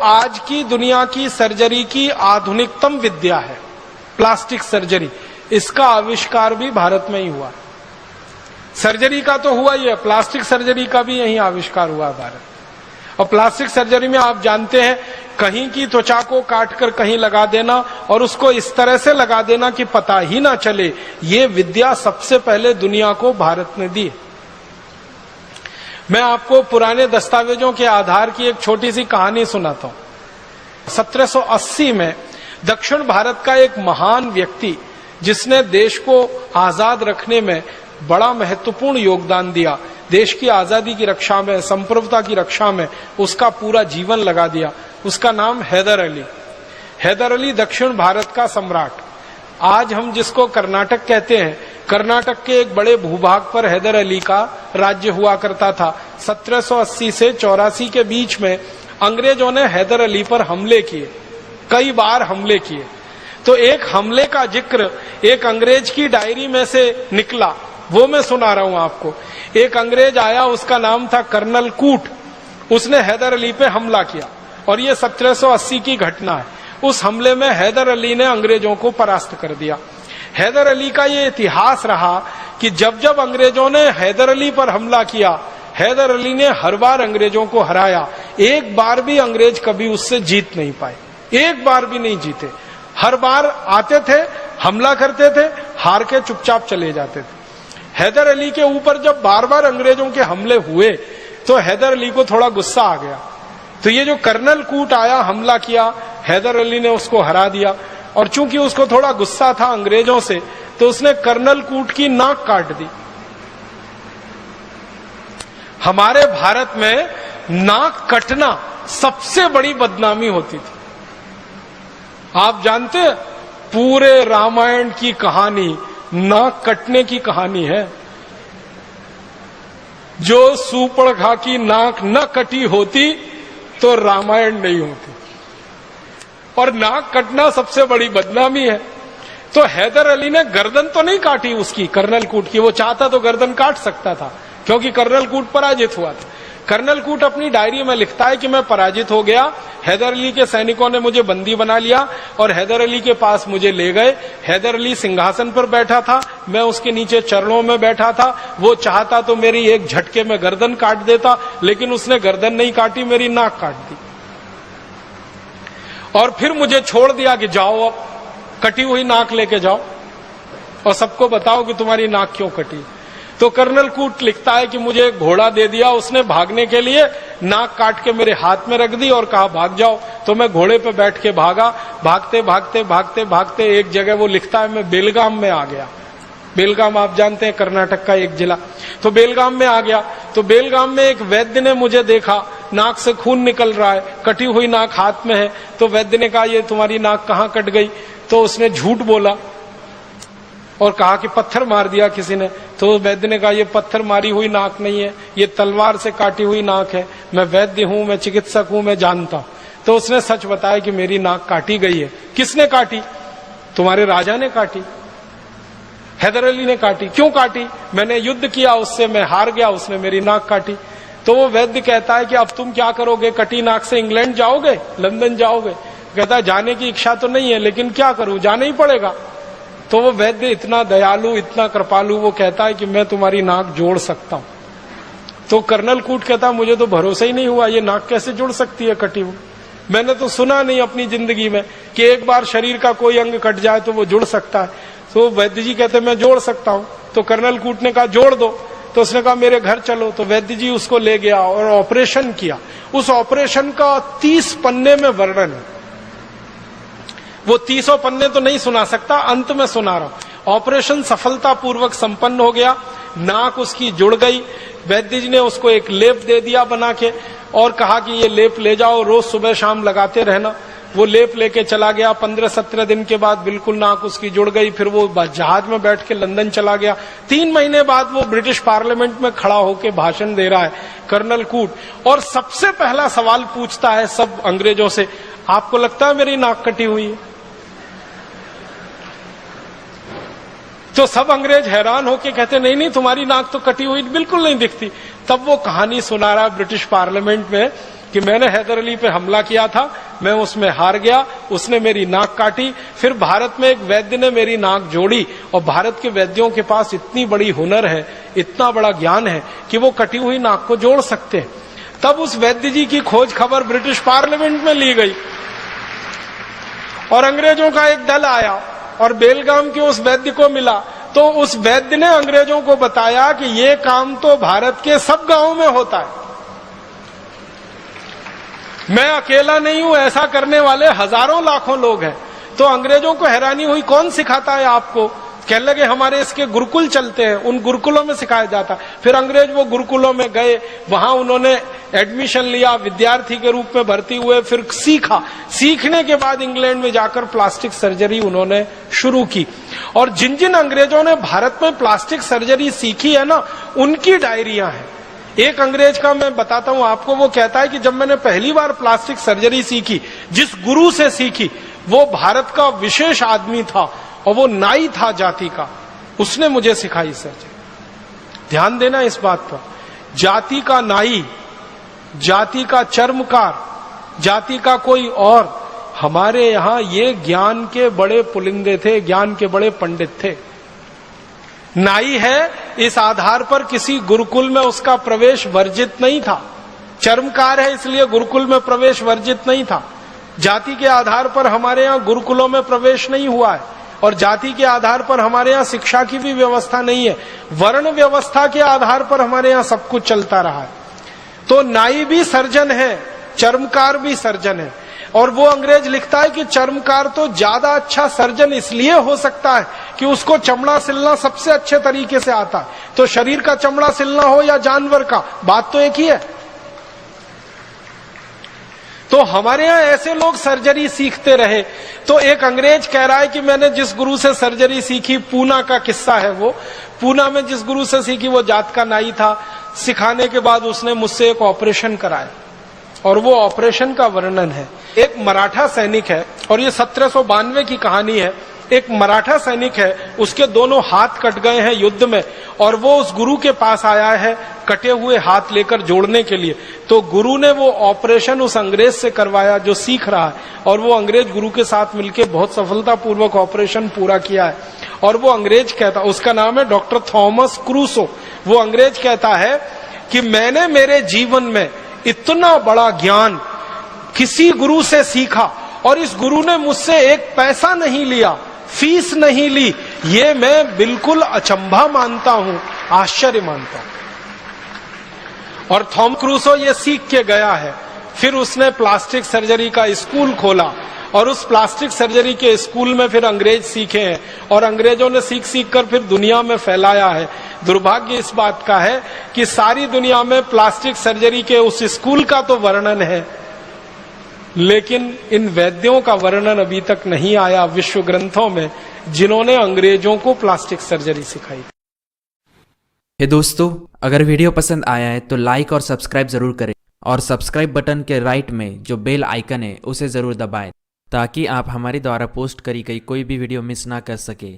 आज की दुनिया की सर्जरी की आधुनिकतम विद्या है प्लास्टिक सर्जरी। इसका आविष्कार भी भारत में ही हुआ। सर्जरी का तो हुआ ही है, प्लास्टिक सर्जरी का भी यही आविष्कार हुआ भारत। और प्लास्टिक सर्जरी में आप जानते हैं, कहीं की त्वचा को काटकर कहीं लगा देना और उसको इस तरह से लगा देना कि पता ही ना चले, ये विद्या सबसे पहले दुनिया को भारत ने दी। मैं आपको पुराने दस्तावेजों के आधार की एक छोटी सी कहानी सुनाता हूं। 1780 में दक्षिण भारत का एक महान व्यक्ति, जिसने देश को आजाद रखने में बड़ा महत्वपूर्ण योगदान दिया, देश की आजादी की रक्षा में, संप्रभुता की रक्षा में उसका पूरा जीवन लगा दिया, उसका नाम हैदर अली। हैदर अली दक्षिण भारत का सम्राट। आज हम जिसको कर्नाटक कहते हैं, कर्नाटक के एक बड़े भूभाग पर हैदर अली का राज्य हुआ करता था। 1780 से 84 के बीच में अंग्रेजों ने हैदर अली पर हमले किए, कई बार हमले किए। तो एक हमले का जिक्र एक अंग्रेज की डायरी में से निकला, वो मैं सुना रहा हूं आपको। एक अंग्रेज आया, उसका नाम था कर्नल कूट। उसने हैदर अली पे हमला किया और ये 1780 की घटना है। उस हमले में हैदर अली ने अंग्रेजों को परास्त कर दिया। हैदर अली का ये इतिहास रहा कि जब जब अंग्रेजों ने हैदर अली पर हमला किया, हैदर अली ने हर बार अंग्रेजों को हराया। एक बार भी अंग्रेज कभी उससे जीत नहीं पाए, एक बार भी नहीं जीते। हर बार आते थे, हमला करते थे, हार के चुपचाप चले जाते थे। हैदर अली के ऊपर जब बार बार अंग्रेजों के हमले हुए तो हैदर अली को थोड़ा गुस्सा आ गया। तो ये जो कर्नल कूट आया, हमला किया, हैदर अली ने उसको हरा दिया। और चूंकि उसको थोड़ा गुस्सा था अंग्रेजों से, तो उसने कर्नल कूट की नाक काट दी। हमारे भारत में नाक कटना सबसे बड़ी बदनामी होती थी। आप जानते हैं, पूरे रामायण की कहानी नाक कटने की कहानी है। जो सूर्पणखा की नाक न कटी होती तो रामायण नहीं होती। और नाक कटना सबसे बड़ी बदनामी है। तो हैदर अली ने गर्दन तो नहीं काटी उसकी, कर्नल कूट की। वो चाहता तो गर्दन काट सकता था, क्योंकि कर्नल कूट पराजित हुआ था। कर्नल कूट अपनी डायरी में लिखता है कि मैं पराजित हो गया, हैदर अली के सैनिकों ने मुझे बंदी बना लिया और हैदर अली के पास मुझे ले गए। हैदर अली सिंहासन पर बैठा था, मैं उसके नीचे चरणों में बैठा था। वो चाहता तो मेरी एक झटके में गर्दन काट देता, लेकिन उसने गर्दन नहीं काटी, मेरी नाक काट दी। और फिर मुझे छोड़ दिया कि जाओ, अब कटी हुई नाक लेके जाओ और सबको बताओ कि तुम्हारी नाक क्यों कटी। तो कर्नल कूट लिखता है कि मुझे एक घोड़ा दे दिया उसने भागने के लिए, नाक काट के मेरे हाथ में रख दी और कहा भाग जाओ। तो मैं घोड़े पे बैठ के भागा। भागते भागते भागते भागते एक जगह वो लिखता है मैं बेलगाम में आ गया। बेलगाम आप जानते हैं, कर्नाटक का एक जिला। तो बेलगाम में आ गया। तो बेलगाम में एक वैद्य ने मुझे देखा, नाक से खून निकल रहा है, कटी हुई नाक हाथ में है। तो वैद्य ने कहा ये तुम्हारी नाक कहाँ कट गई? तो उसने झूठ बोला और कहा कि पत्थर मार दिया किसी ने। तो वैद्य ने कहा ये पत्थर मारी हुई नाक नहीं है, ये तलवार से काटी हुई नाक है। मैं वैद्य हूं, मैं चिकित्सक हूं, मैं जानता हूं। तो उसने सच बताया कि मेरी नाक काटी गई है। किसने काटी? तुम्हारे राजा ने काटी, हैदर अली ने काटी। क्यों काटी? मैंने युद्ध किया उससे, मैं हार गया, उसने मेरी नाक काटी। तो वो वैद्य कहता है कि अब तुम क्या करोगे? कटी नाक से इंग्लैंड जाओगे, लंदन जाओगे? कहता है जाने की इच्छा तो नहीं है, लेकिन क्या करूं, जाना ही पड़ेगा। तो वो वैद्य इतना दयालु, इतना कृपालु, वो कहता है कि मैं तुम्हारी नाक जोड़ सकता हूं। तो कर्नल कूट कहता है मुझे तो भरोसा ही नहीं हुआ, ये नाक कैसे जुड़ सकती है कटी हुई? मैंने तो सुना नहीं अपनी जिंदगी में कि एक बार शरीर का कोई अंग कट जाए तो वो जुड़ सकता है। तो वैद्य जी कहते मैं जोड़ सकता हूं। तो कर्नल कूट ने कहा जोड़ दो। तो उसने कहा मेरे घर चलो। तो वैद्य जी उसको ले गया और ऑपरेशन किया। उस ऑपरेशन का 30 पन्ने में वर्णन है। वो 30 पन्ने तो नहीं सुना सकता, अंत में सुना रहा हूं। ऑपरेशन सफलतापूर्वक संपन्न हो गया, नाक उसकी जुड़ गई। वैद्य जी ने उसको एक लेप दे दिया बना के और कहा कि ये लेप ले जाओ, रोज सुबह शाम लगाते रहना। वो लेप लेके चला गया। 15-17 दिन के बाद बिल्कुल नाक उसकी जुड़ गई। फिर वो जहाज में बैठ के लंदन चला गया। 3 महीने बाद वो ब्रिटिश पार्लियामेंट में खड़ा होकर भाषण दे रहा है कर्नल कूट, और सबसे पहला सवाल पूछता है सब अंग्रेजों से, आपको लगता है मेरी नाक कटी हुई है? तो सब अंग्रेज हैरान होके कहते नहीं नहीं तुम्हारी नाक तो कटी हुई बिल्कुल नहीं दिखती। तब वो कहानी सुना रहा ब्रिटिश पार्लियामेंट में कि मैंने हैदर अली पे हमला किया था, मैं उसमें हार गया, उसने मेरी नाक काटी, फिर भारत में एक वैद्य ने मेरी नाक जोड़ी, और भारत के वैद्यों के पास इतनी बड़ी हुनर है, इतना बड़ा ज्ञान है कि वो कटी हुई नाक को जोड़ सकते हैं। तब उस वैद्य जी की खोज खबर ब्रिटिश पार्लियामेंट में ली गई और अंग्रेजों का एक दल आया और बेलगाम के उस वैद्य को मिला, तो उस वैद्य ने अंग्रेजों को बताया कि ये काम तो भारत के सब गांवों में होता है, मैं अकेला नहीं हूं, ऐसा करने वाले हजारों लाखों लोग हैं। तो अंग्रेजों को हैरानी हुई, कौन सिखाता है आपको? कहने लगे हमारे इसके गुरुकुल चलते हैं, उन गुरुकुलों में सिखाया जाता। फिर अंग्रेज वो गुरुकुलों में गए, वहां उन्होंने एडमिशन लिया, विद्यार्थी के रूप में भर्ती हुए, फिर सीखा। सीखने के बाद इंग्लैंड में जाकर प्लास्टिक सर्जरी उन्होंने शुरू की। और जिन जिन अंग्रेजों ने भारत में प्लास्टिक सर्जरी सीखी है ना, उनकी डायरियां हैं। एक अंग्रेज का मैं बताता हूं आपको, वो कहता है कि जब मैंने पहली बार प्लास्टिक सर्जरी सीखी, जिस गुरु से सीखी, वो भारत का विशेष आदमी था और वो नाई था जाति का, उसने मुझे सिखाई सर्जरी। ध्यान देना इस बात पर, जाति का नाई, जाति का चर्मकार, जाति का कोई और, हमारे यहां ये ज्ञान के बड़े पुलिंदे थे, ज्ञान के बड़े पंडित थे। नाई है इस आधार पर किसी गुरुकुल में उसका प्रवेश वर्जित नहीं था, चर्मकार है इसलिए गुरुकुल में प्रवेश वर्जित नहीं था। जाति के आधार पर हमारे यहाँ गुरुकुलों में प्रवेश नहीं हुआ है, और जाति के आधार पर हमारे यहाँ शिक्षा की भी व्यवस्था नहीं है, वर्ण व्यवस्था के आधार पर हमारे यहाँ सब कुछ चलता रहा है। तो नाई भी सर्जन है, चर्मकार भी सर्जन है। और वो अंग्रेज लिखता है कि चर्मकार तो ज्यादा अच्छा सर्जन इसलिए हो सकता है कि उसको चमड़ा सिलना सबसे अच्छे तरीके से आता है। तो शरीर का चमड़ा सिलना हो या जानवर का, बात तो एक ही है। तो हमारे यहां ऐसे लोग सर्जरी सीखते रहे। तो एक अंग्रेज कह रहा है कि मैंने जिस गुरु से सर्जरी सीखी, पूना का किस्सा है वो, पूना में जिस गुरु से सीखी वो जात का नाई था। सिखाने के बाद उसने मुझसे एक ऑपरेशन कराया, और वो ऑपरेशन का वर्णन है। एक मराठा सैनिक है, और ये 1792 की कहानी है। एक मराठा सैनिक है, उसके दोनों हाथ कट गए हैं युद्ध में, और वो उस गुरु के पास आया है कटे हुए हाथ लेकर जोड़ने के लिए। तो गुरु ने वो ऑपरेशन उस अंग्रेज से करवाया जो सीख रहा है, और वो अंग्रेज गुरु के साथ मिलकर बहुत सफलतापूर्वक ऑपरेशन पूरा किया है। और वो अंग्रेज कहता, उसका नाम है डॉक्टर थॉमस क्रूसो। वो अंग्रेज कहता है कि मैंने मेरे जीवन में इतना बड़ा ज्ञान किसी गुरु से सीखा, और इस गुरु ने मुझसे एक पैसा नहीं लिया, फीस नहीं ली। ये मैं बिल्कुल अचंभा मानता हूं, आश्चर्य मानता हूं। और थॉम क्रूसो ये सीख के गया है। फिर उसने प्लास्टिक सर्जरी का स्कूल खोला, और उस प्लास्टिक सर्जरी के स्कूल में फिर अंग्रेज सीखे हैं, और अंग्रेजों ने सीख सीख कर फिर दुनिया में फैलाया है। दुर्भाग्य इस बात का है कि सारी दुनिया में प्लास्टिक सर्जरी के उस स्कूल का तो वर्णन है, लेकिन इन वैद्यों का वर्णन अभी तक नहीं आया विश्व ग्रंथों में, जिन्होंने अंग्रेजों को प्लास्टिक सर्जरी सिखाई। हे दोस्तों, अगर वीडियो पसंद आया है तो लाइक और सब्सक्राइब जरूर करें, और सब्सक्राइब बटन के राइट में जो बेल आइकन है उसे जरूर दबाएं, ताकि आप हमारे द्वारा पोस्ट करी गई कोई भी वीडियो मिस ना कर सके।